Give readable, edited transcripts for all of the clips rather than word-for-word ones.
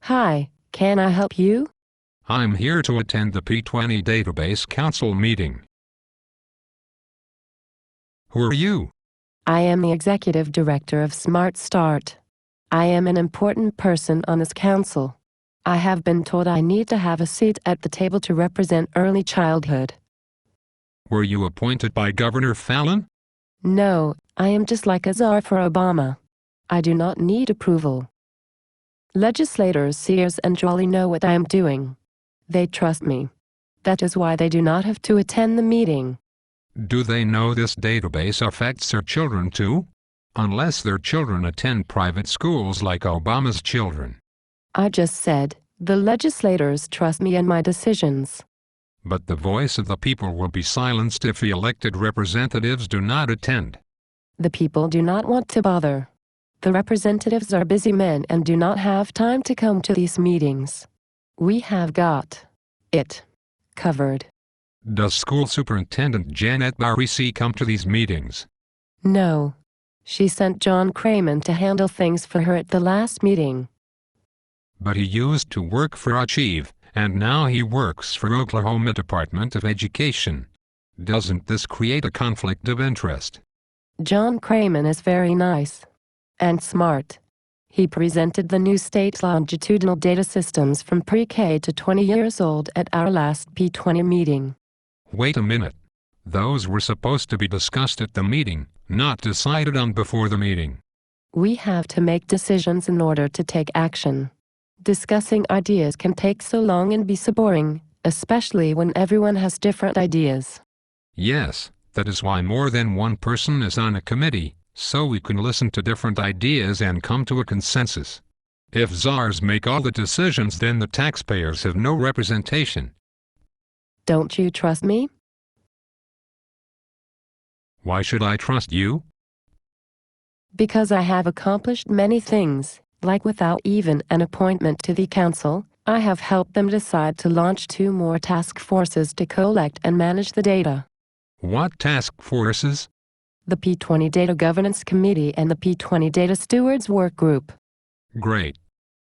Hi, can I help you? I'm here to attend the P-20 Database Council meeting. Who are you? I am the Executive Director of Smart Start. I am an important person on this council. I have been told I need to have a seat at the table to represent early childhood. Were you appointed by Governor Fallon? No, I am just like a czar for Obama. I do not need approval. Legislators Sears and Jolly know what I am doing. They trust me. That is why they do not have to attend the meeting. Do they know this database affects their children too? Unless their children attend private schools like Obama's children. I just said, the legislators trust me and my decisions. But the voice of the people will be silenced if the elected representatives do not attend. The people do not want to bother. The representatives are busy men and do not have time to come to these meetings. We have got it covered. Does School Superintendent Janet Barisi come to these meetings? No. She sent John Craman to handle things for her at the last meeting. But he used to work for Achieve, and now he works for Oklahoma Department of Education. Doesn't this create a conflict of interest? John Craman is very nice and smart. He presented the new state longitudinal data systems from pre-K to 20 years old at our last P-20 meeting. Wait a minute. Those were supposed to be discussed at the meeting, not decided on before the meeting. We have to make decisions in order to take action. Discussing ideas can take so long and be so boring, especially when everyone has different ideas. Yes, that is why more than one person is on a committee, so we can listen to different ideas and come to a consensus. If czars make all the decisions, then the taxpayers have no representation. Don't you trust me? Why should I trust you? Because I have accomplished many things, like without even an appointment to the council, I have helped them decide to launch 2 more task forces to collect and manage the data. What task forces? The P-20 Data Governance Committee and the P-20 Data Stewards Work Group. Great.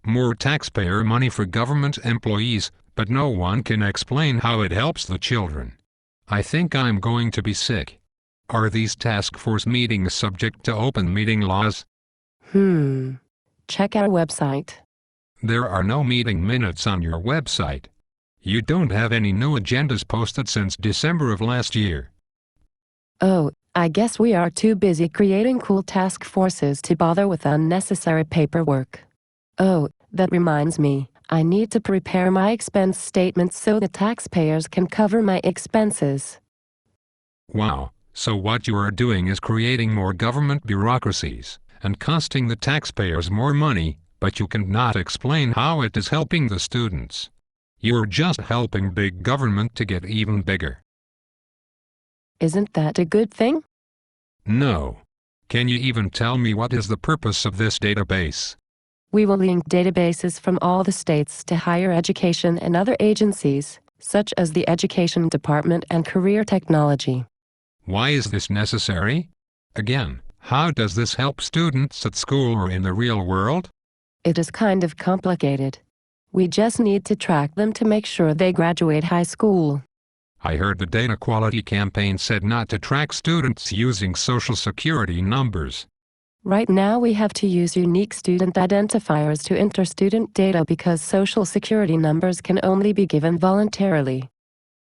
More taxpayer money for government employees, but no one can explain how it helps the children. I think I'm going to be sick. Are these task force meetings subject to open meeting laws? Check our website. There are no meeting minutes on your website. You don't have any new agendas posted since December of last year. Oh, I guess we are too busy creating cool task forces to bother with unnecessary paperwork. Oh, that reminds me, I need to prepare my expense statements so the taxpayers can cover my expenses. Wow, so what you are doing is creating more government bureaucracies and costing the taxpayers more money, but you cannot explain how it is helping the students. You're just helping big government to get even bigger. Isn't that a good thing? No. Can you even tell me what is the purpose of this database? We will link databases from all the states to higher education and other agencies, such as the Education Department and Career Technology. Why is this necessary? Again, how does this help students at school or in the real world? It is kind of complicated. We just need to track them to make sure they graduate high school. I heard the data quality campaign said not to track students using Social Security numbers. Right now we have to use unique student identifiers to enter student data because Social Security numbers can only be given voluntarily.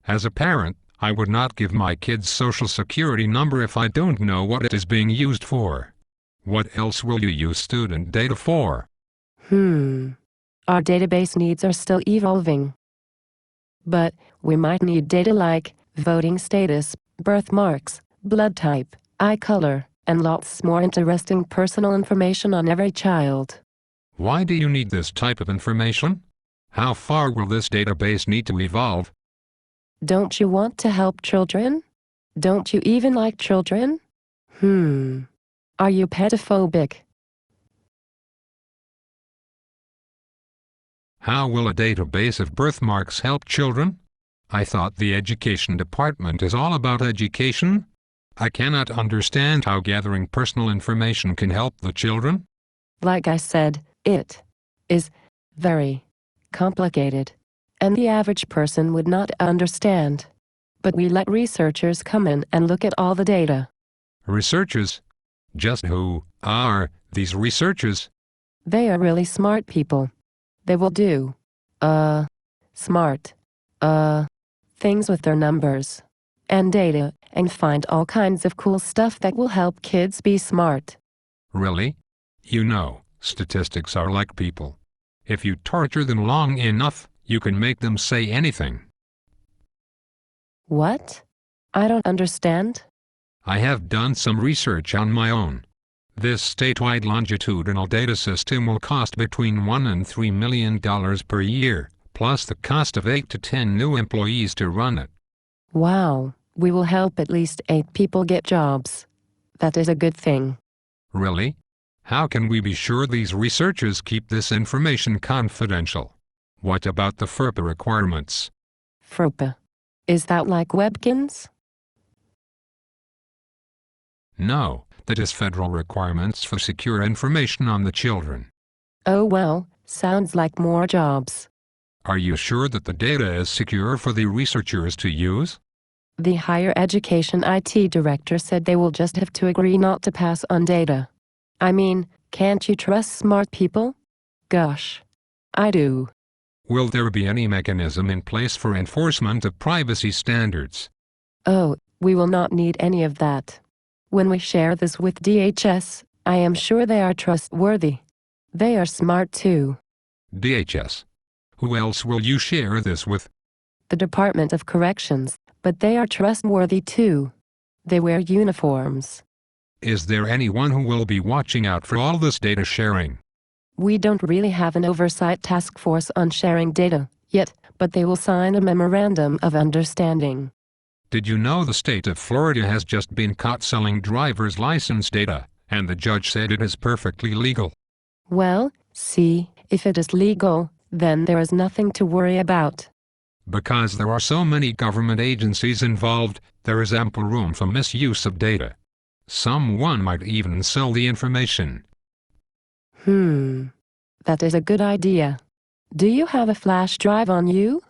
As a parent, I would not give my kid's Social Security number if I don't know what it is being used for. What else will you use student data for? Our database needs are still evolving. But we might need data like voting status, birthmarks, blood type, eye color, and lots more interesting personal information on every child. Why do you need this type of information? How far will this database need to evolve? Don't you want to help children? Don't you even like children? Are you pedophobic? How will a database of birthmarks help children? I thought the Education Department is all about education. I cannot understand how gathering personal information can help the children. Like I said, it is very complicated, and the average person would not understand. But we let researchers come in and look at all the data. Researchers? Just who are these researchers? They are really smart people. They will do, smart, things with their numbers and data and find all kinds of cool stuff that will help kids be smart. Really? You know, statistics are like people. If you torture them long enough, you can make them say anything. What? I don't understand. I have done some research on my own. This statewide longitudinal data system will cost between $1 and $3 million per year, plus the cost of 8 to 10 new employees to run it. Wow, we will help at least 8 people get jobs. That is a good thing. Really? How can we be sure these researchers keep this information confidential? What about the FERPA requirements? FERPA. Is that like Webkins? No, that is federal requirements for secure information on the children. Oh well, sounds like more jobs. Are you sure that the data is secure for the researchers to use? The higher education IT director said they will just have to agree not to pass on data. I mean, can't you trust smart people? Gosh, I do. Will there be any mechanism in place for enforcement of privacy standards? Oh, we will not need any of that. When we share this with DHS, I am sure they are trustworthy. They are smart too. DHS? Who else will you share this with? The Department of Corrections, but they are trustworthy too. They wear uniforms. Is there anyone who will be watching out for all this data sharing? We don't really have an oversight task force on sharing data yet, but they will sign a memorandum of understanding. Did you know the state of Florida has just been caught selling driver's license data, and the judge said it is perfectly legal? Well, see, if it is legal, then there is nothing to worry about. Because there are so many government agencies involved, there is ample room for misuse of data. Someone might even sell the information. That is a good idea. Do you have a flash drive on you?